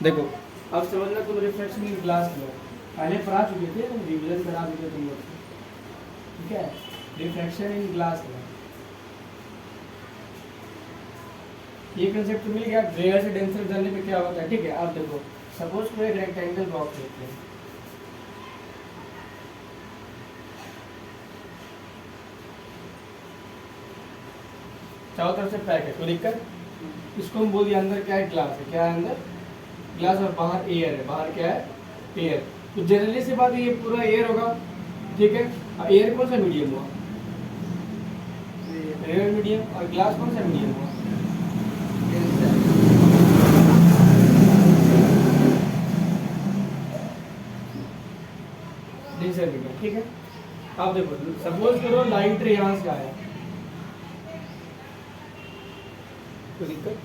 देखो अब समझना, तुम रिफ्लेक्शन इन ग्लास लो, पहले पढ़ा चुके थे, रिवीजन करा चुके तुम लोग, ठीक है। रिफ्लेक्शन इन ग्लास लो, ये कंसेप्ट मिल गया। रेयर से डेंसर जाने पे क्या होता है, ठीक है। अब देखो सपोज कोई एक रेक्टेंगल बॉक्स लेते हैं, चारों तरफ से पैक है, कोई दिक्कत। इसको हम बोल दिया अंदर क्या है, ग्लास है, क्या है अंदर ग्लास, और बाहर एयर है, बाहर क्या है एयर। तो जनरली से बात है ये पूरा एयर होगा, ठीक है। एयर कौन सा मीडियम हुआ, एयर मीडियम, और ग्लास कौन सा मीडियम हुआ, डेंसर मीडियम, ठीक है। अब देखो सपोज करो लाइट रे यहाँ से आया, कोई दिक्कत,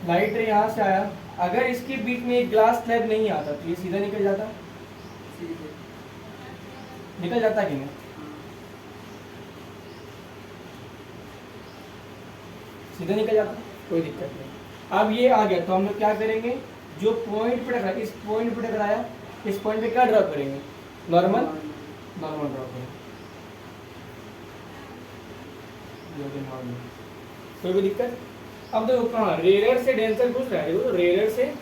लाइट रे यहाँ से आया, अगर इसके बीच में एक ग्लास स्लैब नहीं आता तो ये सीधा निकल जाता, निकल जाता कि नहीं, सीधा निकल जाता, कोई दिक्कत नहीं। अब ये आ गया तो हम लोग क्या करेंगे, जो पॉइंट पे टकराया, इस पॉइंट पे टकराया, इस पॉइंट पे क्या ड्रॉ करेंगे, नॉर्मल, नॉर्मल ड्रॉ करेंगे, कोई भी दिक्कत। अब देखो कहाँ रेयर से डेंसर घुस रहा है, देखो रेयर से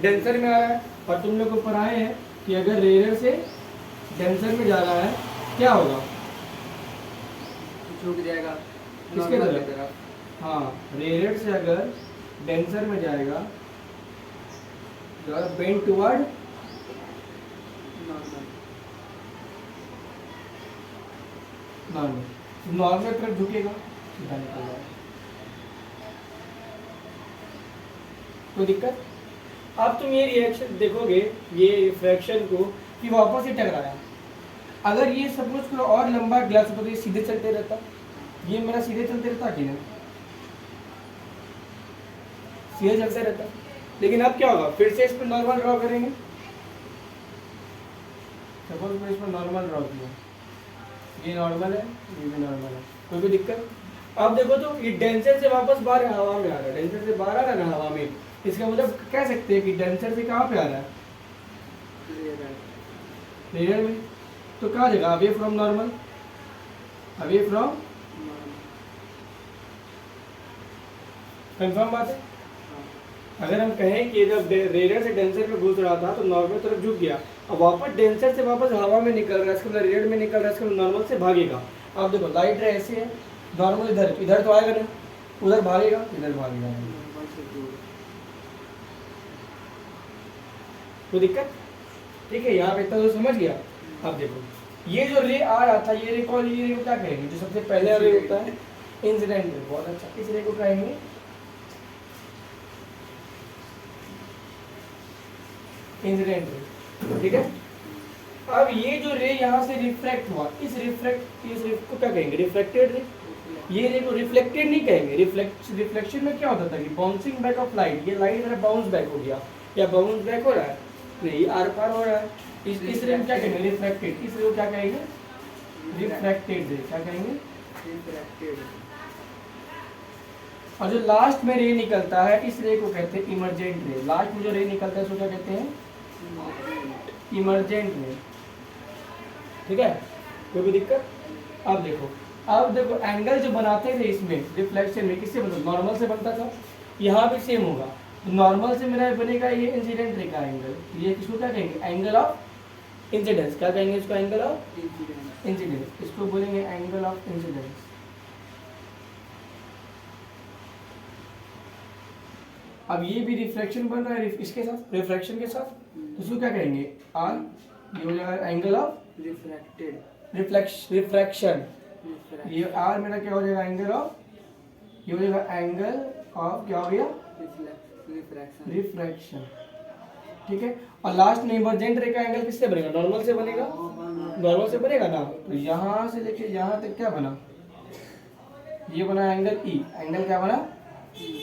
डेंसर में आ रहा है, और तुम लोग को पढ़ाए हैं कि अगर रेयर से डेंसर में जा रहा है क्या होगा, झुक जाएगा किसके नॉर्मल तरफ? तरफ। हाँ, रेयर से अगर डेंसर में जाएगा bend toward normal normal, normal तरफ झुकेगा, सीधा निकल जाएगा, कोई दिक्कत। अब तुम ये रिएक्शन देखोगे, ये रिफ्रैक्शन को कि वापस ही टकराया, अगर ये सपोज करो और लंबा ग्लास होता तो ये सीधे चलते रहता, ये मेरा सीधे चलते रहता कि नहीं, सीधे चलते रहता। लेकिन अब क्या होगा, फिर से इस पर नॉर्मल ड्रॉ करेंगे, सपोज मैं इस पर नॉर्मल ड्रॉ किया, ये नॉर्मल है, ये भी नॉर्मल है, कोई भी दिक्कत। अब देखो तो ये डेंसर से वापस बाहर हवा में आ रहा है, डेंसर से बाहर आ रहा है ना हवा में, इसका मतलब कह सकते हैं कि डेंसर से कहाँ पे आ रहा है, रेयर में। तो कहाँ जगह, away from normal, away from, confirm बात है। अगर हम कहें कि जब रेयर से डेंसर में घुस रहा था तो नॉर्मल तरफ झुक गया, अब वापस डेंसर से वापस हवा में निकल रहा है, इसका मतलब रेयर में निकल रहा है, इसका मतलब नॉर्मल से भागेगा। अब देखो लाइट रे ऐसे है, नॉर्मल इधर, इधर तो आएगा नहीं, उधर भागेगा, इधर भागेगा, कोई दिक्कत, ठीक है। यहाँ पे इतना तो समझ गया। अब देखो ये जो रे आ रहा था, ये रे कॉल, ये रे को क्या कहेंगे, जो सबसे पहले रे होता है इंसिडेंट रे, बहुत अच्छा, इस रे को कहेंगे इंसिडेंट रे, ठीक है। अब ये जो रे यहाँ से रिफ्रैक्ट हुआ, इस रिफ्रैक्ट को क्या कहेंगे, रिफ्लेक्टेड रे। ये रे को रिफ्लेक्टेड नहीं कहेंगे, रिफ्लेक्शन में क्या होता था कि बाउंसिंग बैक ऑफ लाइट, ये लाइट मेरा बाउंस बैक हो गया, या बाउंस बैक हो रहा है, नहीं आर पार हो रहा है, इस रे को क्या कहेंगे, रिफ्लेक्टेड, इस रे को क्या कहेंगे, रिफ्रैक्टेड रे, क्या कहेंगे, रिफ्रैक्टेड। और जो लास्ट में रे निकलता है इस रे को कहते हैं इमर्जेंट रे, लास्ट में जो रे निकलता है उसको क्या कहते हैं, इमर्जेंट रे, ठीक है, कोई भी दिक्कत। अब देखो एंगल जो बनाते थे इसमें रिफ्लेक्शन में, किससे बनता, नॉर्मल से बनता था, यहाँ भी सेम होगा, तो नॉर्मल से मेरा बनेगा ये इंसिडेंट रे का एंगल, ये किसको क्या कहेंगे, एंगल ऑफ इंसिडेंस, क्या कहेंगे इसको, एंगल ऑफ इंसिडेंस, इसको बोलेंगे एंगल ऑफ इंसिडेंस। अब ये भी रिफ्लेक्शन बन रहा है इसके साथ, रिफ्रैक्शन के साथ, तो इसको क्या कहेंगे, आर, ये हो जाएगा एंगल ऑफ रिफ्रैक्टेड, रिफ्रैक्शन, ये आर मेरा क्या हो जाएगा, एंगल ऑफ, ये हो जाएगा एंगल ऑफ, क्या हो गया, रिफ्रैक्शन, ठीक है। और लास्ट में इमर्जेंट रे का एंगल किससे बनेगा, नॉर्मल से बनेगा, नॉर्मल से बनेगा ना, तो यहाँ से लेके यहाँ तक क्या बना, ये बना एंगल ई, एंगल क्या बना,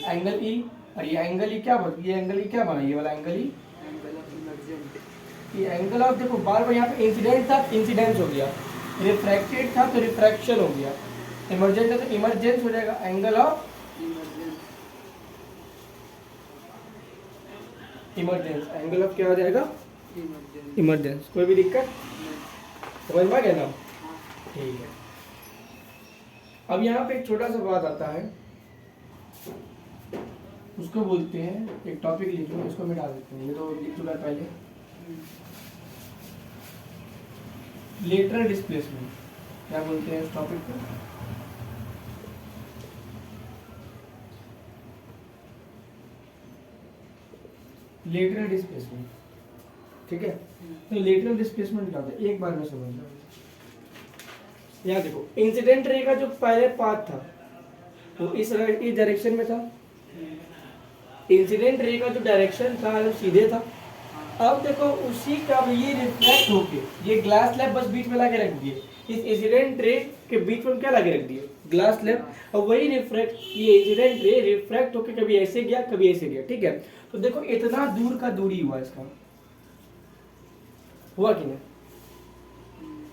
एंगल ई, और ये एंगल ई क्या बना, ये एंगल ई क्या बना, ये वाला angle E, angle of emergent, ये एंगल ऑफ, देखो बार बार यहाँ पे इंसिडेंट था, इंसिडेंस हो गया, रिफ्रैक्टेड था तो रिफ्रैक्शन हो गया, इमर्जेंट था तो इमर्जेंस हो जाएगा, angle of emergence, angle of क्या हो जाएगा, इमरजेंस। इमरजेंस। कोई भी दिक्कत, समझ में आ गया ना? ठीक है। अब यहाँ पे एक छोटा सा बात आता है, उसको बोलते हैं, एक टॉपिक लिख लो, इसको मिटा देते हैं, ये तो लिख चुका है पहले, लेटरल डिस्प्लेसमेंट। क्या बोलते हैं इस टॉपिक को? लेटरल डिस्प्लेसमेंट, ठीक है। तो लेटरल डिस्प्लेसमेंट क्या होता है, एक बार में समझ लो। यहाँ देखो, इंसिडेंट रे का जो पहले पाथ था वो इस डायरेक्शन में था, इंसिडेंट रे का जो डायरेक्शन था वो सीधे था। अब देखो उसी का ये रिफ्लेक्ट होके ये ग्लास स्लैब बस बीच में लाके रख दिए, इस इंसिडेंट रे के बीच में क्या लाके रख दिए, ग्लास स्लैब। और वही रिफ्लेक्ट, ये इंसिडेंट रे रिफ्लेक्ट होके कभी ऐसे गया कभी ऐसे गया, ठीक है। तो देखो इतना दूर का दूरी हुआ इसका, हुआ कि नहीं?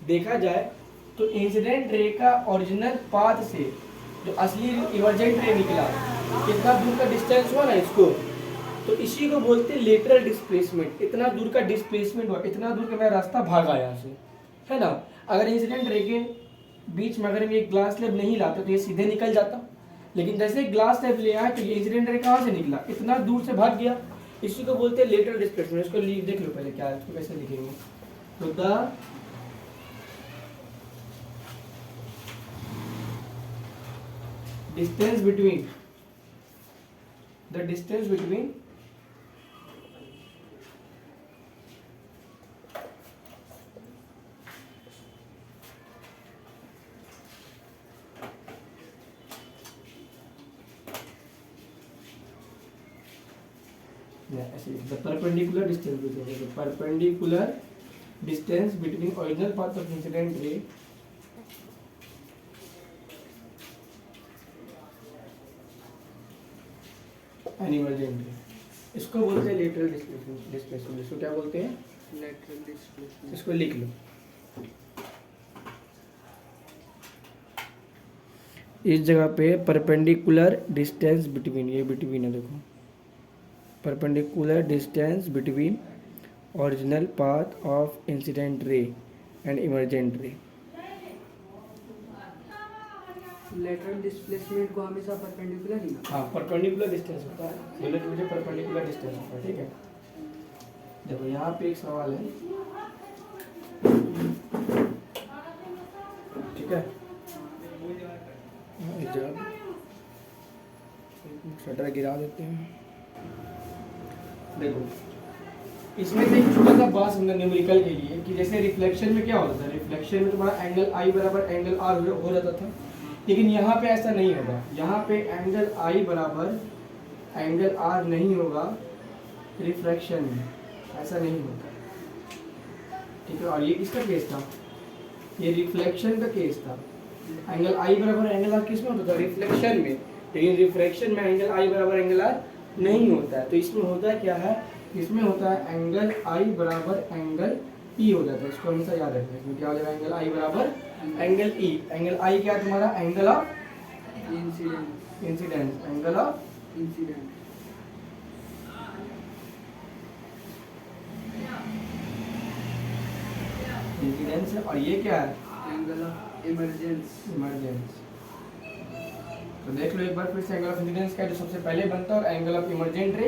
देखा जाए तो इंसिडेंट रे का ओरिजिनल पाथ से जो असली इमरजेंट रे निकला, कितना दूर का डिस्टेंस हुआ ना इसको, तो इसी को बोलते हैं लेटरल डिस्प्लेसमेंट। इतना दूर का डिस्प्लेसमेंट हुआ, इतना दूर का मेरा रास्ता भागा यहाँ से, है ना। अगर इंसिडेंट रे के बीच में अगर हम ये ग्लास स्लैब नहीं लाते तो ये सीधे निकल जाता, लेकिन जैसे ग्लास स्लैब ले आया तो ये इंसिडेंट रे कहाँ से निकला, इतना दूर से भाग गया। इसी को बोलते हैं लेटरल डिस्प्लेसमेंट। इसको देख लो पहले क्या है, इसको कैसे लिखेंगे। तो the distance between the perpendicular distance between original path of incident ray and emergent ray, इसको बोलते हैं लेटरल डिस्प्लेसमेंट। इसको क्या बोलते हैं, लेटरल डिस्प्लेसमेंट। इसको लिख लो। इस जगह पे परपेंडिकुलर डिस्टेंस बिटवीन, ये बिटवीन है देखो, perpendicular distance between original path of incident ray and emergent ray. Lateral displacement को हमेशा परपेंडिकुलर ही ना, हाँ परपेंडिकुलर डिस्टेंस होता है, बुलेट मुझे परपेंडिकुलर डिस्टेंस होता है, ठीक है। देखो यहाँ पे एक सवाल है, ठीक है। जब शटर गिरा देते हैं, देखो इसमें से एक छोटा सा बात समझना न्यूमेरिकल के लिए कि जैसे रिफ्लेक्शन में क्या होता था, रिफ्लेक्शन में तुम्हारा एंगल आई बराबर एंगल आर हो जाता था, लेकिन यहाँ पे ऐसा नहीं होगा। यहाँ पे एंगल आई बराबर एंगल आर नहीं होगा रिफ्रैक्शन में, ऐसा नहीं होता, ठीक है। और ये किसका केस था, ये रिफ्लेक्शन का केस था। एंगल आई बराबर एंगल आर किस में होता था, रिफ्लेक्शन में, लेकिन रिफ्रैक्शन में एंगल आई बराबर एंगल आर नहीं होता है। तो इसमें होता है क्या है, इसमें होता है एंगल आई बराबर एंगल ई हो जाता है। इसको हमेशा याद रखना है, इसमें क्या हो जाएगा, एंगल आई बराबर एंगल ई। एंगल आई क्या है तुम्हारा, angle of incidence, angle of incident. Incidence है, और ये क्या है, एंगल ऑफ इमरजेंस। तो देख लो एक बार फिर से, एंगल ऑफ इंसिडेंस का जो सबसे पहले बनता है, और angle of emergent ray,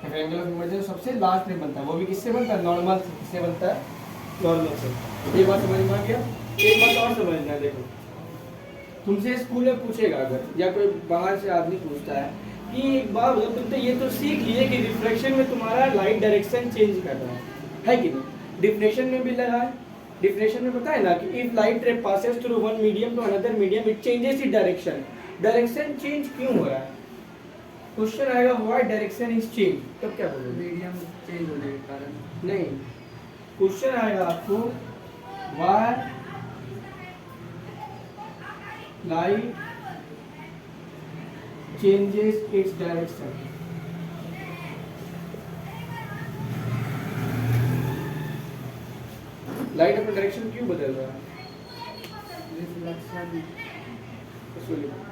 angle of emergence सबसे लास्ट में बनता है। वो भी किससे बनता है, नॉर्मल से। किससे बनता है, नॉर्मल से। ये बात समझ में आ गया। एक बात और समझना है, देखो तुमसे स्कूल में पूछेगा अगर, या कोई बाहर से आदमी पूछता है कि एक बार तुम तो ये तो सीख लिए कि रिफ्लेक्शन में तुम्हारा लाइट डायरेक्शन चेंज कर रहा है कि नहीं। डिफ्रेक्शन में भी लगा है, डिफ्रेक्शन में पता है ना कि if light ray passes through one medium to another medium it changes it direction. Direction change क्यों हो रहा है, क्वेश्चन आएगा व्हाई डायरेक्शन इज चेंज, तब क्या बोलोगे, मीडियम चेंज होने के कारण। नहीं, क्वेश्चन आएगा आपको why light changes its direction. Light अपना डायरेक्शन क्यों बदल रहा है, रिफ्लेक्शन। इसको लिखो।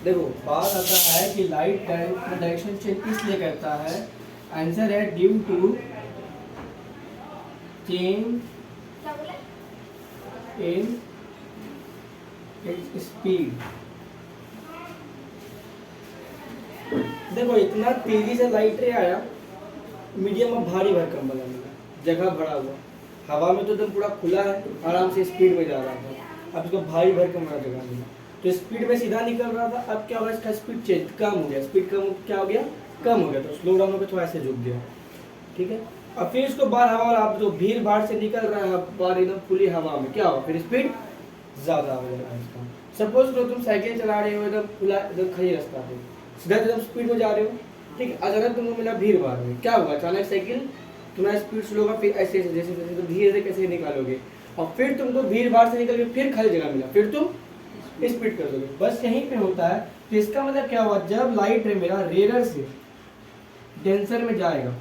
देखो बात आता है कि लाइट डायरेक्शन चेंज इसलिए करता है, आंसर है due to change in its speed. देखो इतना तेजी से लाइट रे आया, मीडियम में भारी भरकम बना मिला, जगह भरा हुआ, हवा में तो एकदम पूरा खुला है, आराम से स्पीड में जा रहा था, अब इसको भारी भरकम वाला जगह मिला तो स्पीड में सीधा निकल रहा था, अब क्या हुआ इसका स्पीड चेंज कम हो गया, स्पीड कम क्या हो गया, कम हो गया, तो स्लो डाउन होकर थोड़ा ऐसे झुक गया, ठीक है। अब फिर इसको बाहर हवा वाला, आप जो भीड़ भाड़ से निकल रहा है बाहर एकदम खुली हवा में, क्या होगा फिर स्पीड ज़्यादा हो जाएगा इसका। सपोज करो तुम साइकिल चला रहे हो एकदम खुला एकदम खाली रास्ता पे, सीधा एकदम स्पीड में जा रहे हो, ठीक है, अचानक तुमको मिला भीड़ भाड़ में, क्या होगा, अचानक साइकिल तुम्हारा स्पीड स्लो होगा, फिर ऐसे ऐसे जैसे जैसे तो धीरे धीरे कैसे निकालोगे, और फिर तुमको भीड़ भाड़ से निकल के फिर खाली जगह मिला, फिर तुम स्पीड कर दोगे, बस यहीं पे होता है। तो इसका मतलब क्या हुआ, जब लाइट रे मेरा रेयर से डेंसर में जाएगा,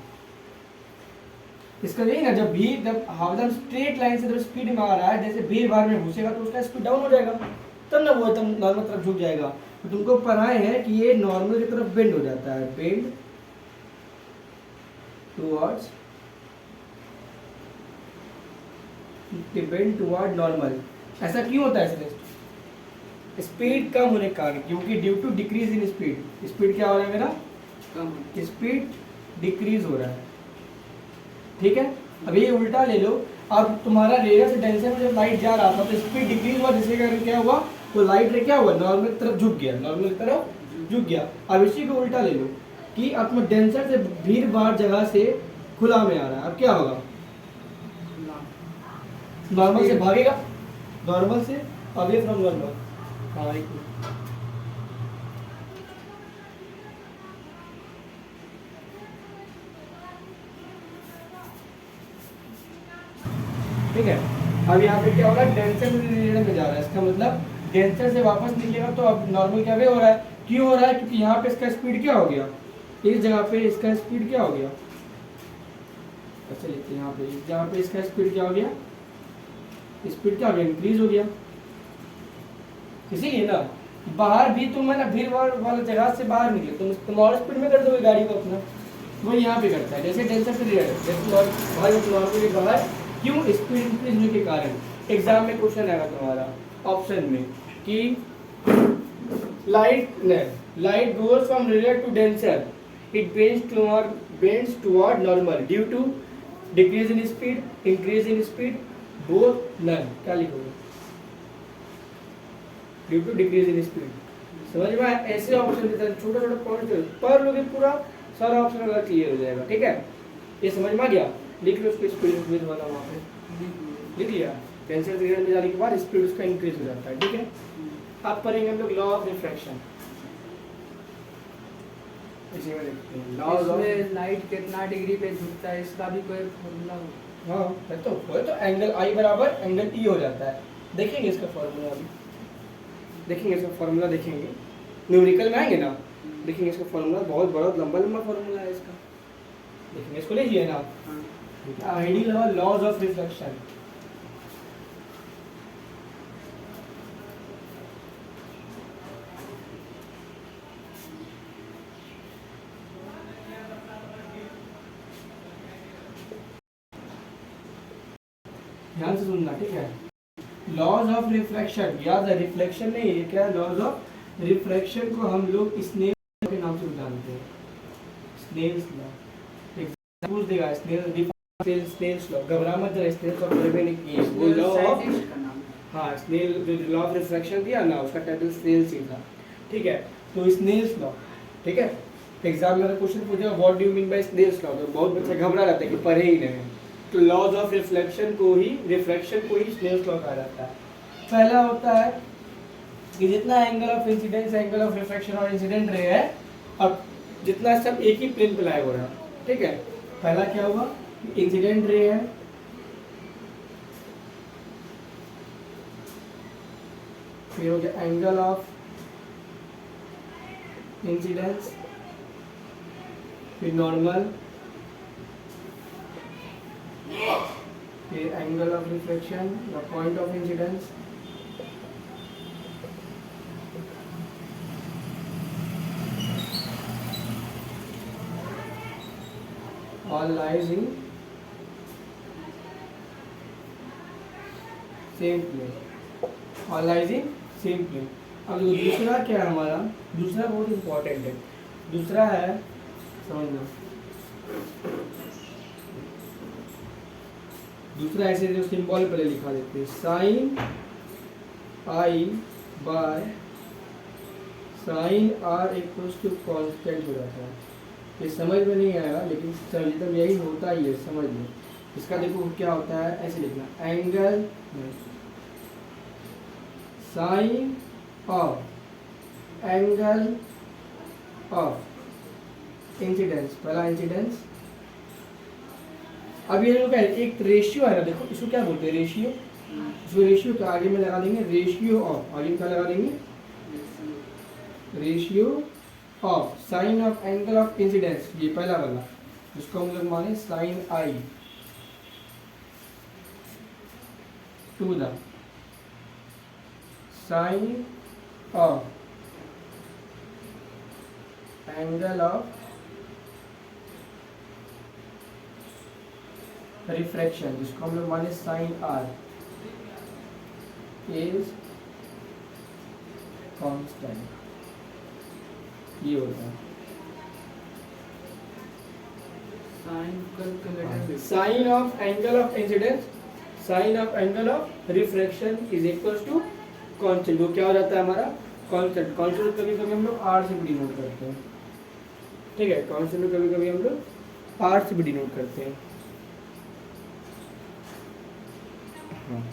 इसका यही ना, जब एकदम स्ट्रेट लाइन से जब स्पीड में आ रहा है, जैसे भीड़ भाड़ में घुसेगा तो उसका स्पीड डाउन हो जाएगा, तब ना वो एकदम नॉर्मल तरफ झुक जाएगा। तो तुमको पढ़ाए हैं कि ये नॉर्मल की तरफ बेंड हो जाता है, bend towards bend toward normal. ऐसा क्यों होता है सर, स्पीड कम होने के कारण, क्योंकि due to decrease in speed, speed क्या हो रहा है मेरा, कम स्पीड डिक्रीज हो रहा है, ठीक है। अब ये उल्टा ले लो, अब तुम्हारा रेडियस से डेंसर में जब लाइट जा रहा था तो स्पीड डिक्रीज हुआ, जिसके कारण क्या हुआ, तो लाइट रे क्या हुआ, नॉर्मल की तरफ झुक गया, नॉर्मल की तरफ झुक गया। अब इसी को उल्टा ले लो कि अब तुम डेंसर से भीड़ भाड़ जगह से खुला में आ रहा है, अब क्या होगा, नॉर्मल से भागेगा, नॉर्मल से अवे फ्रॉम नॉर्मल। हाँ एक ठीक है। अब यहाँ पे क्या हो रहा है, डेंसर में जा रहा है, इसका मतलब डेंसर से वापस निकलेगा तो अब नॉर्मल क्या वे हो रहा है, क्यों हो रहा है, क्योंकि यहाँ पे इसका स्पीड क्या हो गया, इस जगह पे इसका स्पीड क्या हो गया, अच्छा लिखते हैं यहाँ पे, इस जगह पे इसका स्पीड क्या हो गया, स्पीड क्या हो गया, इंक्रीज हो गया। इसीलिए ना बाहर भी तुम है ना भीड़ भाड़ वाला जगह से बाहर निकले तुम और स्पीड में कर दोगे गाड़ी को अपना, वो यहाँ पे करता है, जैसे डेंसर से रिलेटेड, जैसे भाई नॉर्मली बाहर क्यों, स्पीड इंक्रीज होने के कारण। एग्जाम में क्वेश्चन आएगा तुम्हारा ऑप्शन में कि लाइट गोज फ्रॉम रेडियर to denser, it bends toward normal due to decrease in speed, increase in speed, both none, क्या लिखोगे, due to decrease in speed. समझ में, ऐसे ऑप्शन देता है, छोटा छोटा पॉइंट पर लोगे पूरा सारा ऑप्शन अगर क्लियर हो जाएगा, ठीक है। ये समझ में आ गया, लिख लो उसको, स्पीड इंक्रीज वाला वहाँ पे लिख लिया, पेंसिल ग्रेड में जाने के बाद स्पीड उसका इंक्रीज हो जाता है, ठीक है। अब पढ़ेंगे हम लोग लॉ ऑफ रिफ्रैक्शन, इसी में देखते हैं लॉ ऑफ लाइट कितना डिग्री पे झुकता है, इसका भी कोई फॉर्मूला हो। हाँ है तो एंगल आई बराबर एंगल ई हो जाता है, देखेंगे इसका फॉर्मूला अभी, देखेंगे इसका फॉर्मूला, देखेंगे न्यूमेरिकल में आएंगे ना, देखेंगे इसका फॉर्मूला, बहुत बड़ा लंबा लंबा फॉर्मूला है इसका, देखेंगे इसको लीजिए ना, आइडियल लॉज ऑफ रिफ्लेक्शन। ध्यान से सुनना, ठीक है। लॉज ऑफ रिफ्रैक्शन, याद है रिफ्लेक्शन नहीं है, क्या लॉज ऑफ रिफ्रैक्शन को हम लोग स्नेल के नाम से जानते हैं, स्नेल्स लॉ। एग्जांपल पूछ देगा स्नेल्स लॉ, घबरा मत जरा, स्नेल्स ऑफ ग्रेविटी वो लॉ ऑफ, हाँ स्नेल जो लॉ ऑफ रिफ्रैक्शन दिया ना उसका टाइटल स्नेल्स ही था, ठीक है। तो स्नेल्स लॉ, ठीक है। एग्जाम में अगर क्वेश्चन पूछेगा what do you mean by Snell's law, तो बहुत बच्चे घबरा जाते हैं कि पढ़े ही नहीं, तो लॉज ऑफ रिफ्लेक्शन को ही स्नेल्स लॉ कहा जाता है। पहला होता है कि जितना angle of incidence, angle of refraction और इंसिडेंट रे है, अब जितना सब एक ही प्लेन पे लाए हो रहा है, ठीक है। पहला क्या हुआ, इंसिडेंट रे है, फिर हो गया एंगल ऑफ इंसिडेंस, फिर नॉर्मल, फिर एंगल ऑफ रिफ्लेक्शन या point of incidence, all lies in same plane, all lies in same plane. अब जो दूसरा क्या है हमारा, दूसरा बहुत इंपॉर्टेंट है। दूसरा है, समझ लो, दूसरा ऐसे जो सिंबल पहले लिखा देते हैं, sine i by sine r equals to constant हो जाता है। ये समझ में नहीं आएगा लेकिन मतलब यही होता ही है, समझ लो। इसका देखो क्या होता है, ऐसे लिखना, angle sine of angle of incidence, पहला इंसिडेंस। अब ये जो क्या है, एक रेशियो है ना, देखो इसको क्या बोलते हैं, रेशियो। इसको रेशियो का आगे में लगा देंगे रेशियो ऑफ, आगे में क्या लगा देंगे, ratio of sine of angle of incidence, ये पहला वाला, जिसको हम लोग माने sine i to the sine of angle of refraction, जिसको हम लोग माने साइन आर इज कांस्टेंट, ये होता है sine of angle of incidence, sine of angle of refraction is equals to constant. वो क्या हो जाता है हमारा, कांस्टेंट। कांस्टेंट कभी कभी हम लोग आर से भी डिनोट करते हैं, ठीक है, कांस्टेंट कभी कभी हम लोग आर से भी डिनोट करते हैं। हाँ,